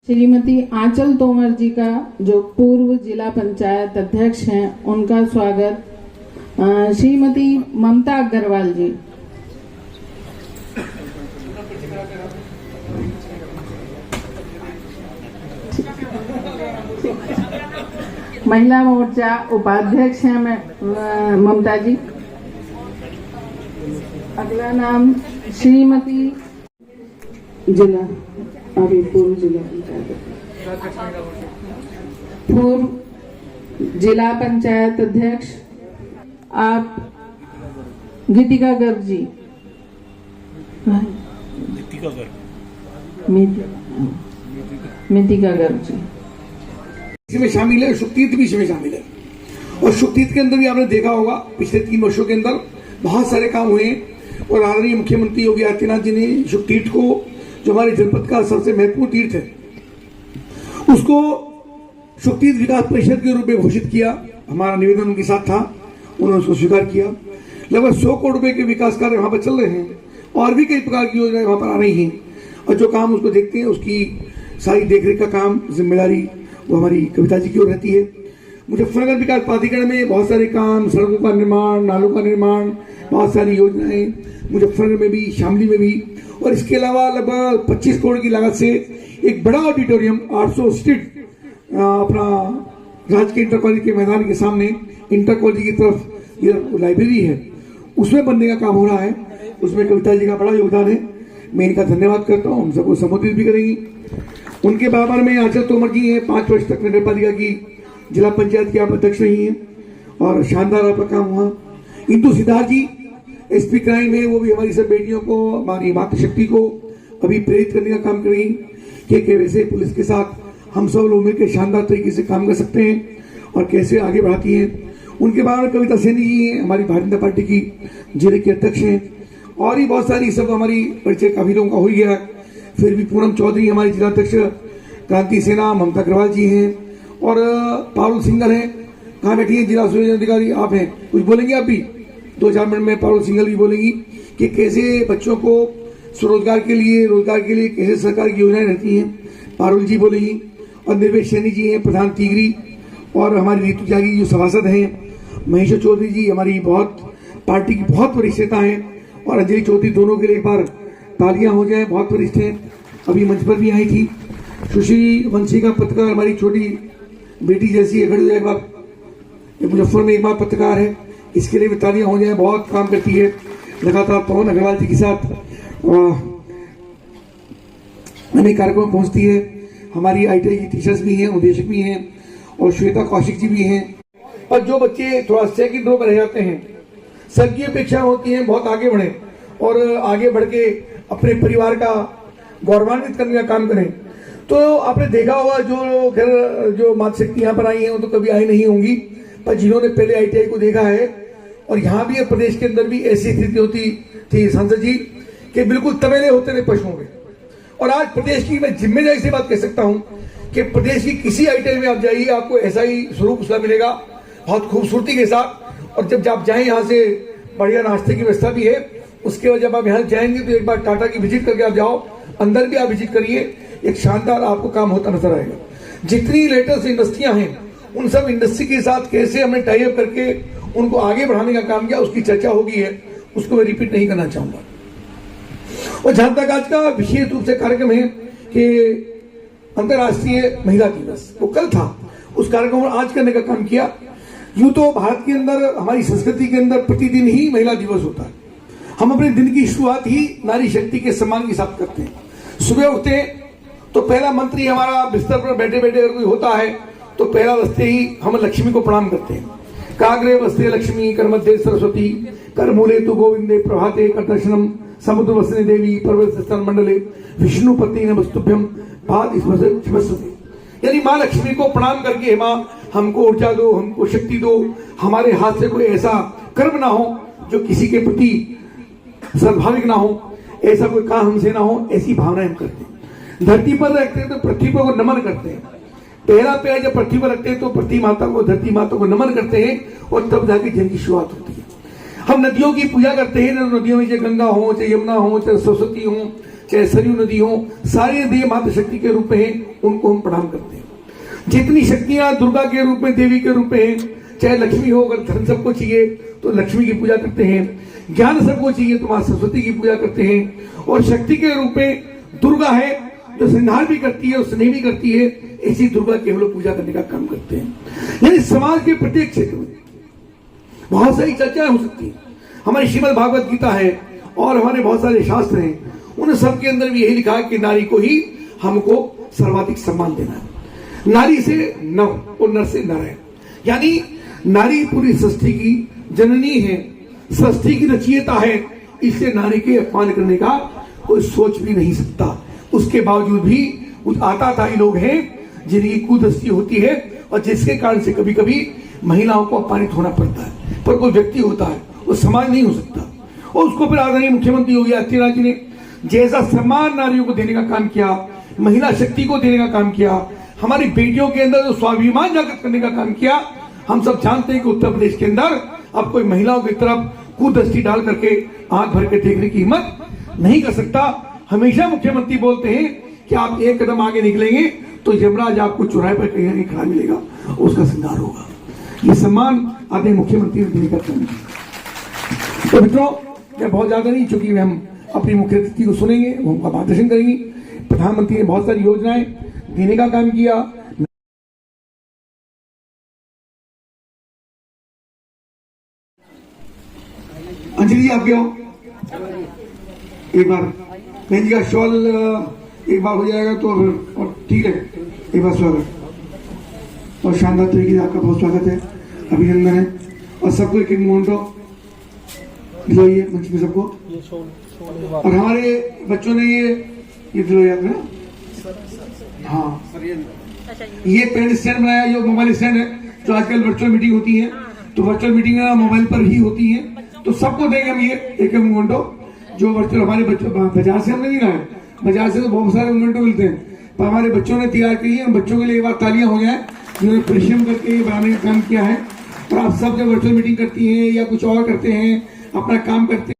श्रीमती आंचल तोमर जी का जो पूर्व जिला पंचायत अध्यक्ष हैं उनका स्वागत। श्रीमती ममता अग्रवाल जी। महिला मोर्चा उपाध्यक्ष हैं ममता जी। अगला नाम श्रीमती जिला अभी पूर्व जिला जिला पंचायत अध्यक्ष आप गीतिका गर्ग जी। मितिका गर्ग जी इसमें शामिल है, शुभतीर्थ भी इसमें शामिल है। और शुभतीर्थ के अंदर भी आपने देखा होगा पिछले 3 वर्षों के अंदर बहुत सारे काम हुए और आदरणीय मुख्यमंत्री योगी आदित्यनाथ जी ने शुभतीर्थ को, जो हमारे जनपद का सबसे महत्वपूर्ण तीर्थ है, उसको शुभतीर्थ विकास परिषद के रूप में घोषित किया। हमारा निवेदन उनके साथ था, उन्होंने उसको स्वीकार किया। लगभग 100 करोड़ रुपए के विकास कार्य वहां पर चल रहे हैं और भी कई प्रकार की योजनाएं वहां पर आ रही हैं। और जो काम उसको देखते हैं उसकी सारी देखरेख का काम, जिम्मेदारी वो हमारी कविता जी की ओर रहती है। मुजफ्फरनगर विकास प्राधिकरण में बहुत सारे काम, सड़कों का निर्माण, नालों का निर्माण, बहुत सारी योजनाएं मुजफ्फरनगर में भी, शामली में भी। और इसके अलावा लगभग 25 करोड़ की लागत से एक बड़ा ऑडिटोरियम 800 सीट अपना राजकीय इंटर कॉलेज के मैदान के सामने इंटर कॉलेज की तरफ ये लाइब्रेरी है, उसमें बनने का काम हो रहा है। उसमें कविता जी का बड़ा योगदान है, मैं इनका धन्यवाद करता हूँ। हम सबको संबोधित भी करेंगी। उनके बराबर में आंचल तोमर जी हैं, 5 वर्ष तक नगर पालिका की जिला पंचायत की आप अध्यक्ष रही हैं और शानदार आपका काम हुआ। इंदु सिद्धार्थ जी एसपी क्राइम है, वो भी हमारी सब बेटियों को, हमारी मातृशक्ति को अभी प्रेरित करने का काम कर रही कि वैसे पुलिस के साथ हम सब लोग मिलकर शानदार तरीके से काम कर सकते हैं और कैसे आगे बढ़ाती हैं। उनके बाद कविता सैनी जी हैं, हमारी भारतीय जनता पार्टी की जिले के अध्यक्ष हैं। और भी बहुत सारी सब हमारी परिचय काफी लोगों का हो गया। फिर भी पूनम चौधरी हमारी जिला अध्यक्ष क्रांति सेना, ममता अग्रवाल जी हैं और पारुल सिंगल हैं। कहाँ बैठी है जिला सूचना अधिकारी? आप हैं, कुछ बोलेंगे आप भी? 2-4 मिनट में पारुल सिंगल भी बोलेंगी कि कैसे बच्चों को स्वरोजगार के लिए, रोजगार के लिए कैसे सरकार की योजनाएं रहती हैं, पारुल जी बोलेंगी। और निर्वेश सैनी जी हैं, प्रधान तीगरी। और हमारी रीतु त्यागी जो सभासद हैं, महेश चौधरी जी हमारी बहुत पार्टी की बहुत वरिष्ठ नेता हैं। और अंजलि चौधरी, दोनों के लिए एक बार तालियां हो जाए, बहुत वरिष्ठ हैं, अभी मंच पर भी आई थी। सुश्री वंशी का पत्रकार, हमारी छोटी बेटी जैसी है, खड़ी हो जाए एक बार, मुजफ्फर में एक बार पत्रकार है, इसके लिए भी तालियां हो जाए, बहुत काम करती है लगातार पवन अग्रवाल जी के साथ अनेक कार्यक्रम पहुंचती है। हमारी ITI की टीचर्स भी हैं, उद्देशक भी हैं और श्वेता कौशिक जी भी हैं। और जो बच्चे थोड़ा सेकंड रो पर रह जाते हैं, सबकी अपेक्षा होती है बहुत आगे बढ़े और आगे बढ़ के अपने परिवार का गौरवान्वित करने का काम करें। तो आपने देखा होगा जो मातृशक्ति यहाँ पर आई है वो तो कभी आई नहीं होंगी, पर जिन्होंने पहले ITI को देखा है और यहाँ भी प्रदेश के अंदर भी ऐसी स्थिति होती थी सांसद जी कि बिल्कुल तबेले होते थे पशुओं के, और आज प्रदेश की मैं जिम्मेदारी से बात कह सकता हूं कि प्रदेश की किसी आइटम में आप जाइए, आपको ऐसा ही स्वरूप उसका मिलेगा, बहुत खूबसूरती के साथ। और जब आप जाएं, यहाँ से बढ़िया नाश्ते की व्यवस्था भी है। उसके बाद जब आप यहाँ जाएंगे तो एक बार टाटा की विजिट करके आप जाओ, अंदर भी आप विजिट करिए, एक शानदार आपको काम होता नजर आएगा। जितनी लेटेस्ट इंडस्ट्रियां हैं, उन सब इंडस्ट्री के साथ कैसे हमने टाई अप करके उनको आगे बढ़ाने का काम किया, उसकी चर्चा होगी है, उसको मैं रिपीट नहीं करना चाहूंगा। और जहां तक आज का विशेष रूप से कार्यक्रम है कि अंतर्राष्ट्रीय महिला दिवस, वो कल था, उस कार्यक्रम को आज करने का काम किया। यूं तो भारत के अंदर, हमारी संस्कृति के अंदर प्रतिदिन ही महिला दिवस होता है। हम अपने दिन की शुरुआत ही नारी शक्ति के सम्मान के साथ करते हैं। सुबह उठते हैं तो पहला मंत्र ही हमारा, बिस्तर पर बैठे बैठे अगर कोई होता है तो पहला बजते ही हम लक्ष्मी को प्रणाम करते हैं। काग्रे वस्ते लक्ष्मी, कर मध्य सरस्वती, कर मूले तु गोविंदे, प्रभाते कर दर्शनम, समुद्र वसने देवी, पर्वत स्थल मंडले, विष्णु पत्नी नमस्तुभ्यम, पाद स्मृति। यानी माँ लक्ष्मी को प्रणाम करके, माँ हमको ऊर्जा दो, हमको शक्ति दो, हमारे हाथ से कोई ऐसा कर्म ना हो जो किसी के प्रति स्वाभाविक ना हो, ऐसा कोई काम हमसे ना हो, ऐसी भावना हम करते हैं। धरती पर रखते हैं तो पृथ्वी को नमन करते हैं। पहला पैर जब पृथ्वी पर रखते हैं तो पृथ्वी माता को, धरती माता को नमन करते हैं और तब जाके दिन की शुरुआत होती है। हम नदियों की पूजा करते हैं। नदियों में चाहे गंगा हो, चाहे यमुना हो, चाहे सरस्वती हो, चाहे सरयू नदी हो, सारी नदी माता शक्ति के रूप में हैं, उनको हम प्रणाम करते हैं। जितनी शक्तियां दुर्गा के रूप में, देवी के रूप में हैं, चाहे लक्ष्मी हो, अगर धन सबको चाहिए तो लक्ष्मी की पूजा करते हैं, ज्ञान सबको चाहिए तो मां सरस्वती की पूजा करते हैं, और शक्ति के रूप में दुर्गा है जो संहार भी करती है और स्नेह भी करती है। ऐसी दुर्गा की हम लोग पूजा करने का काम करते हैं। यानी समाज के प्रत्येक क्षेत्र में बहुत सारी चर्चाएं हो सकती हैं। हमारी श्रीमद् भागवत गीता है और हमारे बहुत सारे शास्त्र हैं, उन सब के अंदर भी यही लिखा है कि नारी को ही हमको सर्वाधिक सम्मान देना है। नारी से नर और नर से नारायण, यानी नारी पूरी सृष्टि की जननी है, सृष्टि की रचयिता है। इससे नारी के अपमान करने का कोई सोच भी नहीं सकता। उसके बावजूद भी कुछ आताताई लोग हैं जिनकी कुदृष्टि होती है और जिसके कारण से कभी कभी महिलाओं को अपमानित होना पड़ता है। पर कोई व्यक्ति होता है, वो समाज नहीं हो सकता। और उसको फिर आदरणीय मुख्यमंत्री योगी आदित्यनाथ जी ने जैसा सम्मान नारियों को देने का काम किया, महिला शक्ति को देने का काम किया, हमारी बेटियों के अंदर जो स्वाभिमान जागृत करने का काम किया। हम सब जानते हैं कि उत्तर प्रदेश के अंदर अब कोई महिलाओं की तरफ कुदृष्टि डाल करके आंख भर के देखने की हिम्मत नहीं कर सकता। हमेशा मुख्यमंत्री बोलते हैं कि आप एक कदम आगे निकलेंगे तो यमराज आपको चौराहे पर कहीं ना कहीं खड़ा मिलेगा, उसका श्रृंगार होगा। ये सम्मान आदरणीय मुख्यमंत्री ने देने का काम किया। तो मित्रों, मैं बहुत ज्यादा नहीं, चूंकि हम अपनी मुख्य अतिथि को सुनेंगे, वो उनका मार्गदर्शन करेंगे। प्रधानमंत्री ने बहुत सारी योजनाएं देने का काम किया। अंजलि आप गए हो, एक बार बहन जी का शॉल एक बार हो जाएगा तो और ठीक है, एक बार स्वागत और शानदार तरीके से आपका बहुत स्वागत है, अभिनंदन है। और सबको एक मोमेंटो दिलाइए मंच में सबको। और हमारे बच्चों ने ये दिलाया ना, हाँ, ये पेन स्टैंड बनाया, जो मोबाइल स्टैंड है, जो आजकल वर्चुअल मीटिंग होती है, तो वर्चुअल मीटिंग मोबाइल पर ही होती है, तो सबको देंगे हम ये एक मोमेंटो। जो वर्चुअल हमारे बच्चों बाजार से हमने नहीं लाए, बाजार से तो बहुत सारे मोमेंटो मिलते हैं, पर हमारे बच्चों ने तैयार की है। बच्चों के लिए एक बार तालियां हो जाए जिन्होंने परिश्रम करके बनाने का काम किया है। और आप सब जब वर्चुअल मीटिंग करती हैं या कुछ और करते हैं, अपना काम करते हैं,